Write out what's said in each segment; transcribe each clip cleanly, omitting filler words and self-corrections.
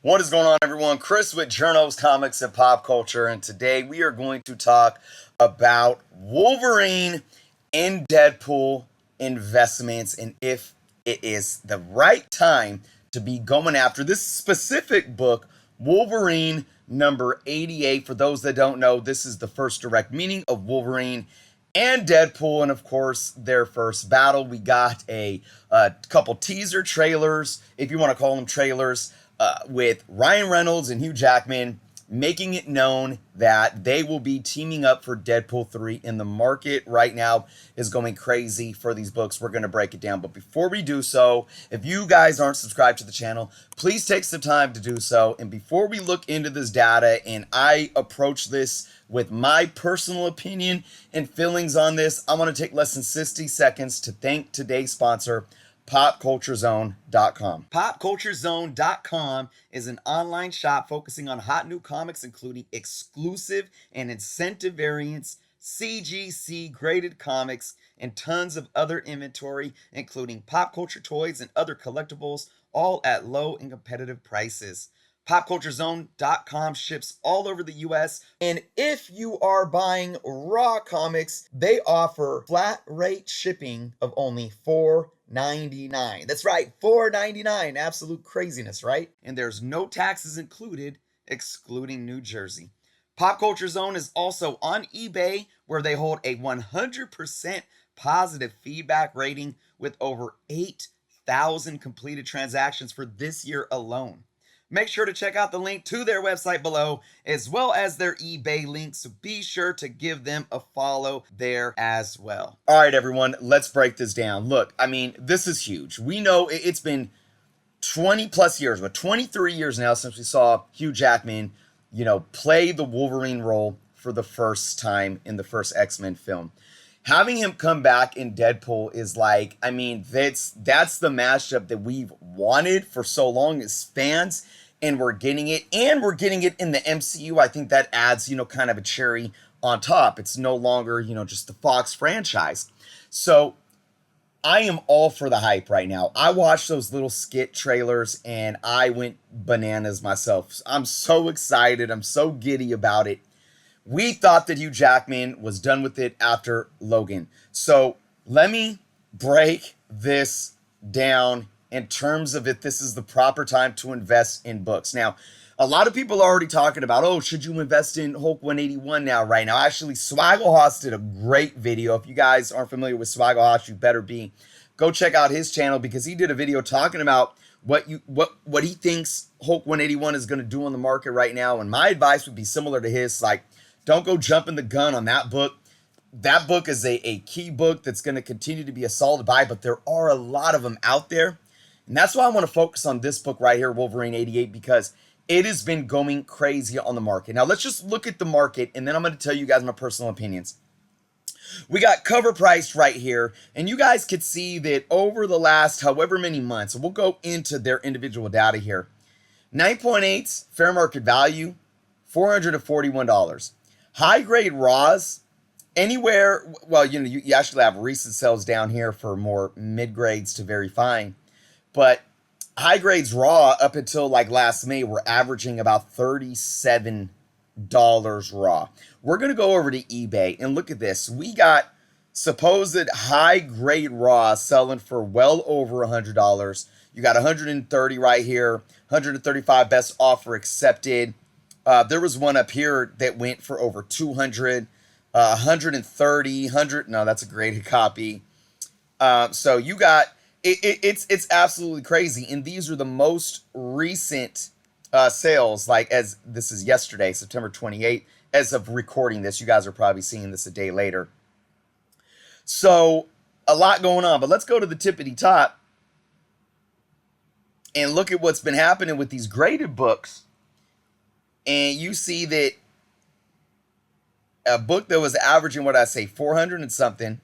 What is going on, everyone? Chris with Journos, Comics, and Pop Culture, and today we are going to talk about Wolverine and Deadpool investments and if it is the right time to be going after this specific book, Wolverine number 88. For those that don't know, this is the first direct meaning of Wolverine and Deadpool, and of course, their first battle. We got a couple teaser trailers, if you want to call them trailers, with Ryan Reynolds and Hugh Jackman making it known that they will be teaming up for Deadpool 3. In the market right now is going crazy for these books. We're going to break it down. But before we do so, if you guys aren't subscribed to the channel, please take some time to do so. And before we look into this data and I approach this with my personal opinion and feelings on this, I'm going to take less than 60 seconds to thank today's sponsor, PopCultureZone.com. PopCultureZone.com is an online shop focusing on hot new comics, including exclusive and incentive variants, CGC graded comics, and tons of other inventory, including pop culture toys and other collectibles, all at low and competitive prices. PopCultureZone.com ships all over the US, and if you are buying raw comics, they offer flat rate shipping of only $4.99. That's right, $4.99. Absolute craziness, right? And there's no taxes included, excluding New Jersey. Pop Culture Zone is also on eBay, where they hold a 100% positive feedback rating with over 8,000 completed transactions for this year alone. Make sure to check out the link to their website below, as well as their eBay link, so be sure to give them a follow there as well. All right, everyone, let's break this down. Look, I mean, this is huge. We know it's been 20 plus years, but 23 years now since we saw Hugh Jackman, play the Wolverine role for the first time in the first X-Men film. Having him come back in Deadpool is like, I mean, that's the mashup that we've wanted for so long as fans, and we're getting it, and we're getting it in the MCU. I think that adds, kind of a cherry on top. It's no longer, just the Fox franchise. So I am all for the hype right now. I watched those little skit trailers and I went bananas myself. I'm so excited. I'm so giddy about it. We thought that Hugh Jackman was done with it after Logan. So let me break this down in terms of if this is the proper time to invest in books. Now, a lot of people are already talking about, oh, should you invest in Hulk 181 now, right now? Actually, Swaggle did a great video. If you guys aren't familiar with Swaggle, you better be. Go check out his channel, because he did a video talking about what he thinks Hulk 181 is going to do on the market right now. And my advice would be similar to his, like, don't go jumping the gun on that book. That book is a key book that's going to continue to be a solid buy, but there are a lot of them out there. And that's why I want to focus on this book right here, Wolverine 88, because it has been going crazy on the market. Now, let's just look at the market, and then I'm going to tell you guys my personal opinions. We got cover price right here, and you guys could see that over the last however many months, we'll go into their individual data here. 9.8 fair market value, $441. High grade raws, anywhere, well, you actually have recent sales down here for more mid grades to very fine. But high grades raw up until like last May were averaging about $37 raw. We're going to go over to eBay and look at this. We got supposed high grade raw selling for well over $100. You got 130 right here, 135 best offer accepted. There was one up here that went for over 200, 130, 100. No, that's a graded copy. So you got, it's absolutely crazy. And these are the most recent sales, like as this is yesterday, September 28th, as of recording this. You guys are probably seeing this a day later. So a lot going on, but let's go to the tippity top and look at what's been happening with these graded books. And you see that a book that was averaging, 400 and something,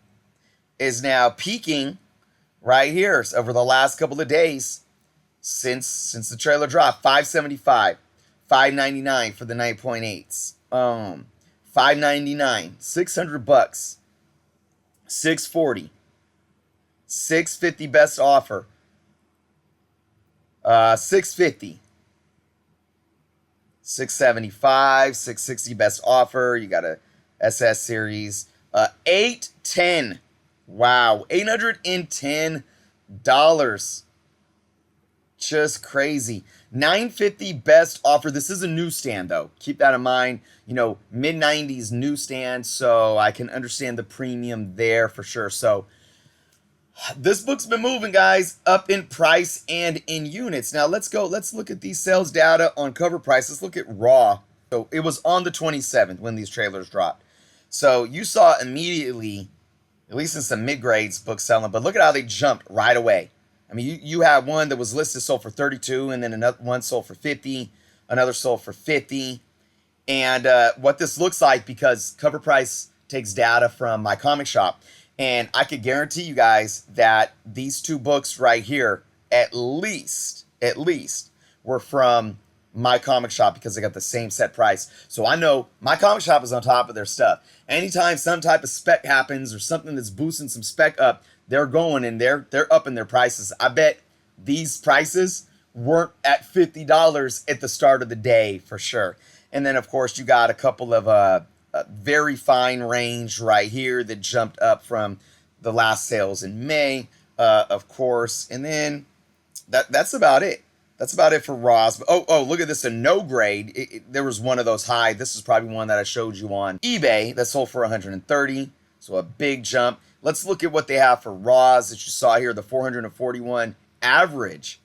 is now peaking right here over the last couple of days since the trailer dropped. $575, $599 for the 9.8s. $599, $600, $640, $650 best offer, $650, 675, 660 best offer. You got a SS series. 810. Wow, $810. Just crazy. 950 best offer. This is a newsstand though. Keep that in mind. You know, mid 90s newsstand, so I can understand the premium there for sure. So this book's been moving, guys, up in price and in units. Now let's go. Let's look at these sales data on cover price. Let's look at raw. So it was on the 27th when these trailers dropped. So you saw immediately, at least in some mid-grades, books selling, but look at how they jumped right away. I mean, you had one that was listed sold for 32, and then another one sold for 50, another sold for 50. And what this looks like, because Cover Price takes data from my comic shop, and I could guarantee you guys that these two books right here, at least, were from my comic shop because they got the same set price. So I know my comic shop is on top of their stuff. Anytime some type of spec happens or something that's boosting some spec up, they're going and they're upping their prices. I bet these prices weren't at $50 at the start of the day for sure. And then of course you got a couple of a very fine range right here that jumped up from the last sales in May, of course. And then that's about it. That's about it for Raws. Oh, look at this, a no grade. There was one of those high. This is probably one that I showed you on eBay that sold for 130. So a big jump. Let's look at what they have for Raws that you saw here, the 441 average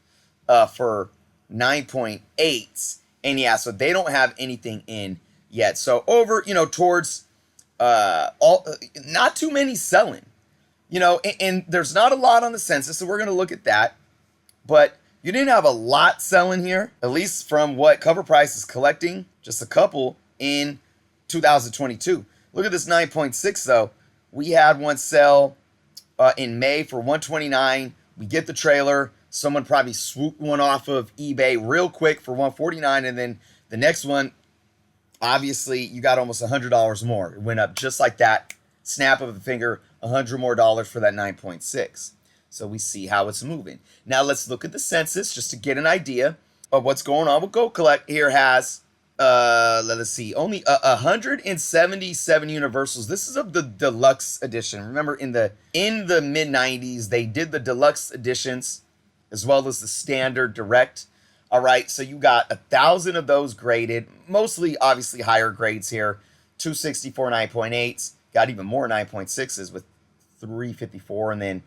for 9.8s. And yeah, so they don't have anything in yet. So over, towards not too many selling, and there's not a lot on the census. So we're going to look at that. But you didn't have a lot selling here, at least from what Cover Price is collecting, just a couple in 2022. Look at this 9.6 though. We had one sell in May for 129. We get the trailer. Someone probably swooped one off of eBay real quick for 149, and then the next one, obviously, you got almost $100 more. It went up just like that. Snap of a finger, $100 more for that 9.6. So we see how it's moving. Now let's look at the census just to get an idea of what's going on with Go Collect. Here has, let's see, only 177 universals. This is of the deluxe edition. Remember, in the mid 90s, they did the deluxe editions as well as the standard direct. All right, so you got 1,000 of those graded, mostly obviously higher grades here. 264 9.8s, got even more 9.6s with 354, and then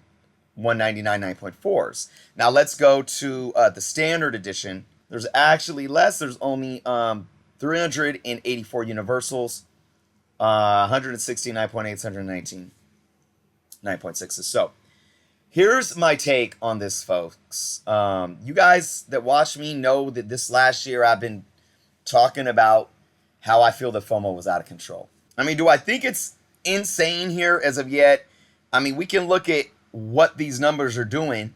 199 9.4s. Now let's go to the standard edition. There's actually less. There's only 384 universals, 160 9.8s, 119 9.6s. So here's my take on this, folks. You guys that watch me know that this last year I've been talking about how I feel that FOMO was out of control. I mean, do I think it's insane here as of yet? I mean, we can look at what these numbers are doing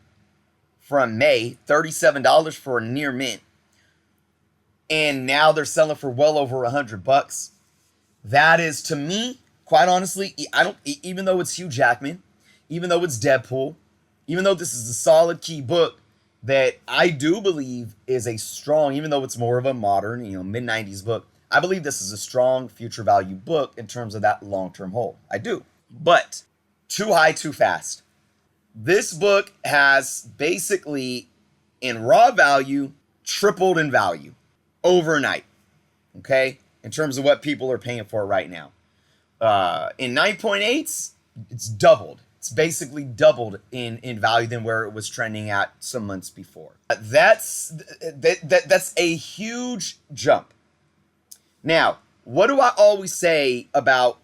from May, $37 for a near mint. And now they're selling for well over $100. That is, to me, quite honestly, even though it's Hugh Jackman, even though it's Deadpool, even though this is a solid key book that I do believe is a strong, even though it's more of a modern, mid-90s book, I believe this is a strong future value book in terms of that long-term hold. I do. But too high, too fast. This book has basically, in raw value, tripled in value overnight, okay, in terms of what people are paying for right now. In 9.8s, it's doubled. It's basically doubled in value than where it was trending at some months before. That's a huge jump. Now, what do I always say about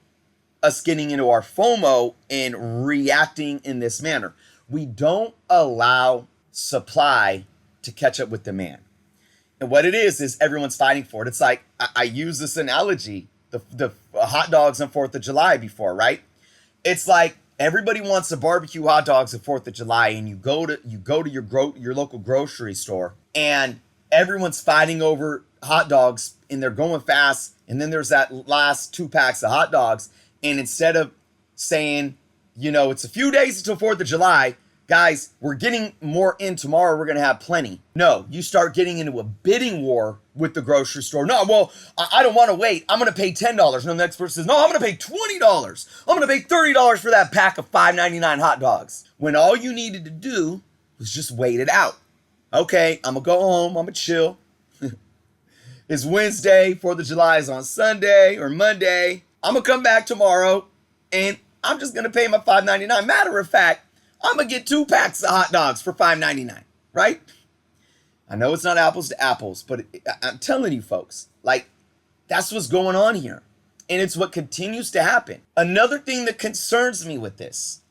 us getting into our FOMO and reacting in this manner? We don't allow supply to catch up with demand. And what it is everyone's fighting for it. It's like, I use this analogy, the hot dogs on 4th of July before, right? It's like everybody wants to barbecue hot dogs at 4th of July, and you go to your local grocery store, and everyone's fighting over hot dogs, and they're going fast, and then there's that last 2 packs of hot dogs. And instead of saying, it's a few days until 4th of July, guys, we're getting more in tomorrow. We're going to have plenty. No, you start getting into a bidding war with the grocery store. No, well, I don't want to wait. I'm going to pay $10. And the next person says, no, I'm going to pay $20. I'm going to pay $30 for that pack of $5.99 hot dogs. When all you needed to do was just wait it out. Okay, I'm going to go home. I'm going to chill. It's Wednesday. 4th of July is on Sunday or Monday. I'm going to come back tomorrow and I'm just going to pay my $5.99. Matter of fact, I'm going to get 2 packs of hot dogs for $5.99, right? I know it's not apples to apples, but I'm telling you folks, like, that's what's going on here. And it's what continues to happen. Another thing that concerns me with this,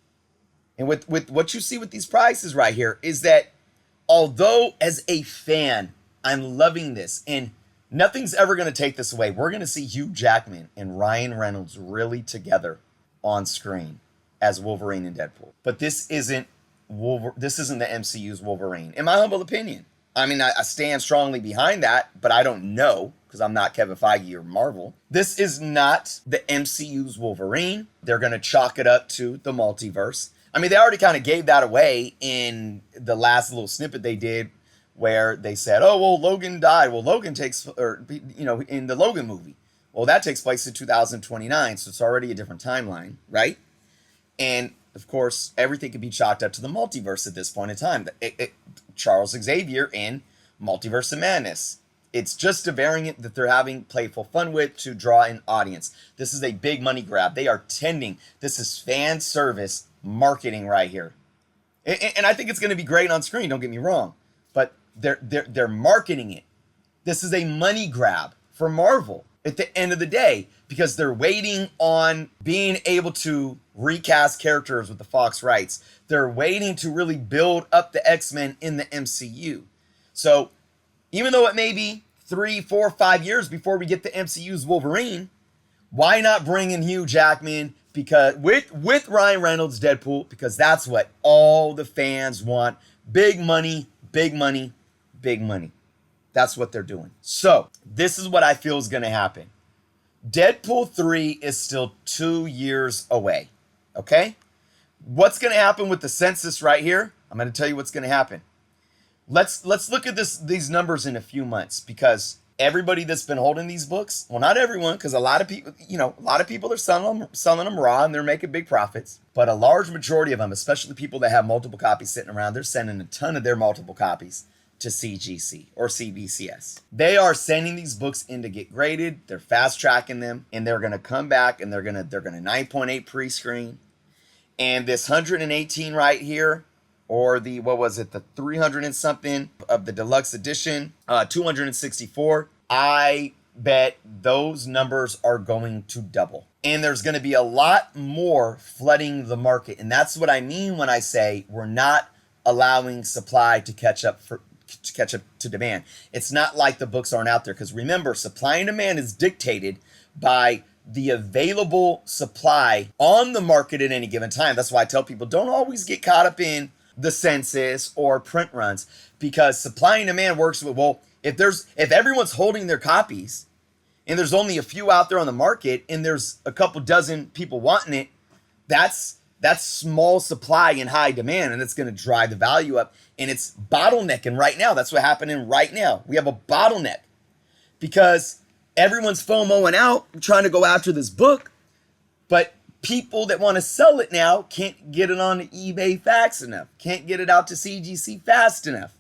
and with what you see with these prices right here, is that although as a fan, I'm loving this, and nothing's ever going to take this away. We're going to see Hugh Jackman and Ryan Reynolds really together on screen as Wolverine and Deadpool. But this isn't the MCU's Wolverine, in my humble opinion. I mean, I stand strongly behind that, but I don't know because I'm not Kevin Feige or Marvel. This is not the MCU's Wolverine. They're going to chalk it up to the multiverse. I mean, they already kind of gave that away in the last little snippet they did where they said, oh, well, Logan died. Well, Logan takes, or, you know, in the Logan movie. Well, that takes place in 2029, so it's already a different timeline, right? And, of course, everything can be chalked up to the multiverse at this point in time. Charles Xavier in Multiverse of Madness. It's just a variant that they're having playful fun with to draw an audience. This is a big money grab. They are tending. This is fan service marketing right here. And I think it's going to be great on screen, don't get me wrong. But they're marketing it. This is a money grab for Marvel at the end of the day because they're waiting on being able to recast characters with the Fox rights. They're waiting to really build up the X-Men in the MCU. So even though it may be 3, 4, 5 years before we get the MCU's Wolverine, why not bring in Hugh Jackman because with Ryan Reynolds Deadpool, because that's what all the fans want. Big money, big money, big money. That's what they're doing. So this is what I feel is going to happen. Deadpool 3 is still 2 years away. Okay? What's going to happen with the census right here? I'm going to tell you what's going to happen. Let's look at these numbers in a few months because everybody that's been holding these books, well, not everyone, because a lot of people are selling them raw and they're making big profits. But a large majority of them, especially the people that have multiple copies sitting around, they're sending a ton of their multiple copies to CGC or CBCS. They are sending these books in to get graded. They're fast tracking them, and they're gonna come back and they're gonna 9.8 pre-screen. And this 118 right here, or the, what was it, the 300 and something of the deluxe edition, 264, I bet those numbers are going to double. And there's going to be a lot more flooding the market. And that's what I mean when I say we're not allowing supply to catch up to demand. It's not like the books aren't out there. Because remember, supply and demand is dictated by the available supply on the market at any given time. That's why I tell people don't always get caught up in the census or print runs, because supply and demand works with, well, if everyone's holding their copies and there's only a few out there on the market and there's a couple dozen people wanting it, that's small supply and high demand, and it's going to drive the value up. And it's bottlenecking right now. That's what's happening right now. We have a bottleneck because everyone's FOMOing out trying to go after this book, but people that want to sell it now can't get it on eBay fast enough, can't get it out to CGC fast enough.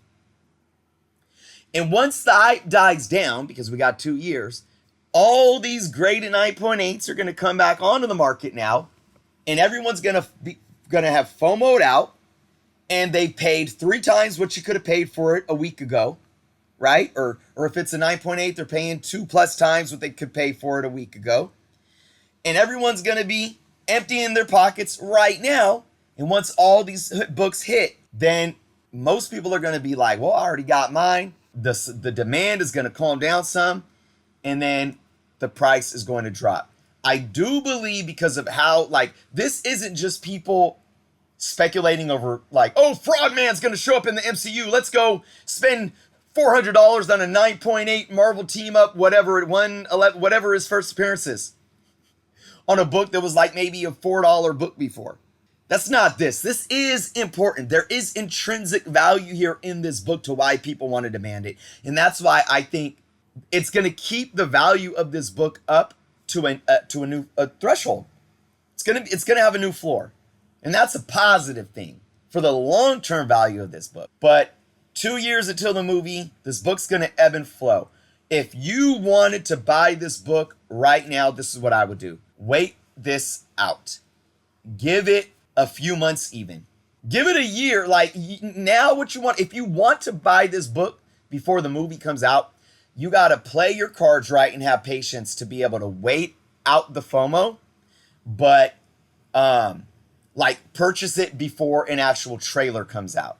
And once the hype dies down, because we got 2 years, all these graded 9.8s are going to come back onto the market now, and everyone's going to have FOMO'd out, and they paid 3 times what you could have paid for it a week ago, right? Or if it's a 9.8, they're paying 2+ times what they could pay for it a week ago. And everyone's going to be emptying their pockets right now. And once all these books hit, then most people are going to be like, well, I already got mine. The demand is going to calm down some, and then the price is going to drop. I do believe because of how, like, this isn't just people speculating over, like, oh, Fraud Man's going to show up in the MCU. Let's go spend $400 on a 9.8 Marvel team up, whatever his first appearance is, on a book that was like maybe a $4 book before. That's not this. This is important. There is intrinsic value here in this book to why people want to demand it. And that's why I think it's going to keep the value of this book up to a new threshold. It's going to have a new floor. And that's a positive thing for the long-term value of this book. But 2 years until the movie, this book's going to ebb and flow. If you wanted to buy this book right now, this is what I would do. Wait this out. Give it a few months even. Give it a year. Like, now what you want, if you want to buy this book before the movie comes out, you got to play your cards right and have patience to be able to wait out the FOMO, but like purchase it before an actual trailer comes out.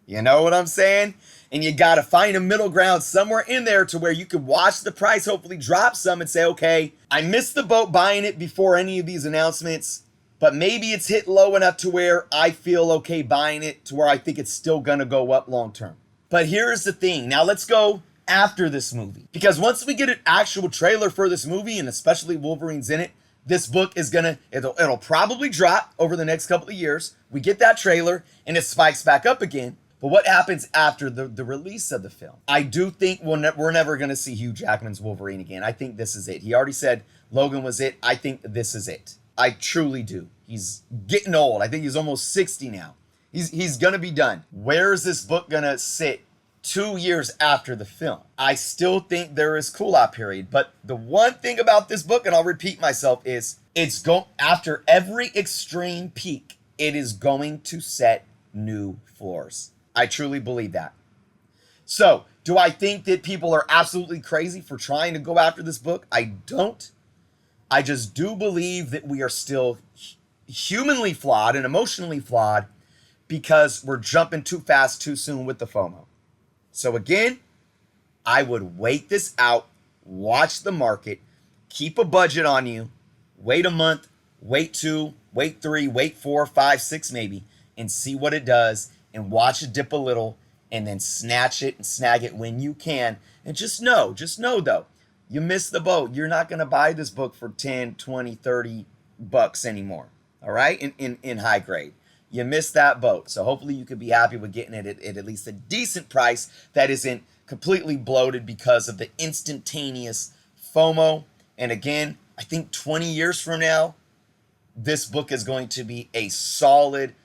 You know what I'm saying? And you got to find a middle ground somewhere in there to where you can watch the price hopefully drop some and say, okay, I missed the boat buying it before any of these announcements, but maybe it's hit low enough to where I feel okay buying it to where I think it's still going to go up long term. But here's the thing. Now let's go after this movie, because once we get an actual trailer for this movie, and especially Wolverine's in it, this book is gonna, it'll probably drop over the next couple of years. We get that trailer and it spikes back up again. But what happens after the release of the film? I do think we're never going to see Hugh Jackman's Wolverine again. I think this is it. He already said Logan was it. I think this is it. I truly do. He's getting old. I think he's almost 60 now. He's going to be done. Where is this book going to sit 2 years after the film? I still think there is cool-out period. But the one thing about this book, and I'll repeat myself, is after every extreme peak, it is going to set new floors. I truly believe that. So, do I think that people are absolutely crazy for trying to go after this book? I don't. I just do believe that we are still humanly flawed and emotionally flawed because we're jumping too fast too soon with the FOMO. So again, I would wait this out, watch the market, keep a budget on you, wait a month, wait 2, wait 3, wait 4, 5, 6 maybe, and see what it does. And watch it dip a little and then snatch it and snag it when you can. And just know though, you missed the boat. You're not going to buy this book for 10, 20, 30 bucks anymore. All right? In high grade. You missed that boat. So hopefully you could be happy with getting it at least a decent price that isn't completely bloated because of the instantaneous FOMO. And again, I think 20 years from now, this book is going to be a solid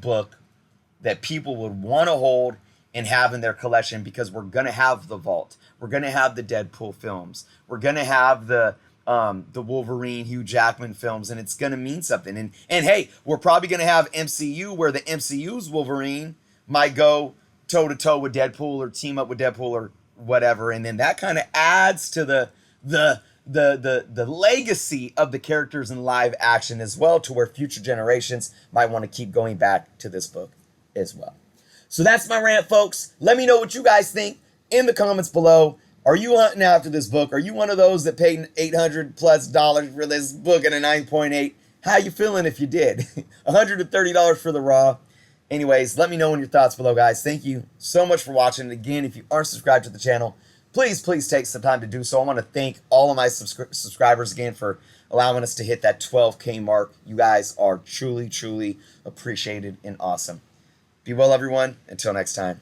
book that people would want to hold and have in their collection, because we're going to have the vault. We're going to have the Deadpool films. We're going to have the Wolverine, Hugh Jackman films, and it's going to mean something. And hey, we're probably going to have MCU, where the MCU's Wolverine might go toe-to-toe with Deadpool or team up with Deadpool or whatever. And then that kind of adds to the legacy of the characters in live action as well, to where future generations might want to keep going back to this book as well. So that's my rant, folks. Let me know what you guys think in the comments below. Are you hunting after this book? Are you one of those that paid $800+ for this book at a 9.8? How you feeling if you did? $130 for the raw. Anyways, let me know in your thoughts below, guys. Thank you so much for watching. And again, if you aren't subscribed to the channel, please take some time to do so. I want to thank all of my subscribers again for allowing us to hit that 12K mark. You guys are truly appreciated and awesome. Be well, everyone. Until next time.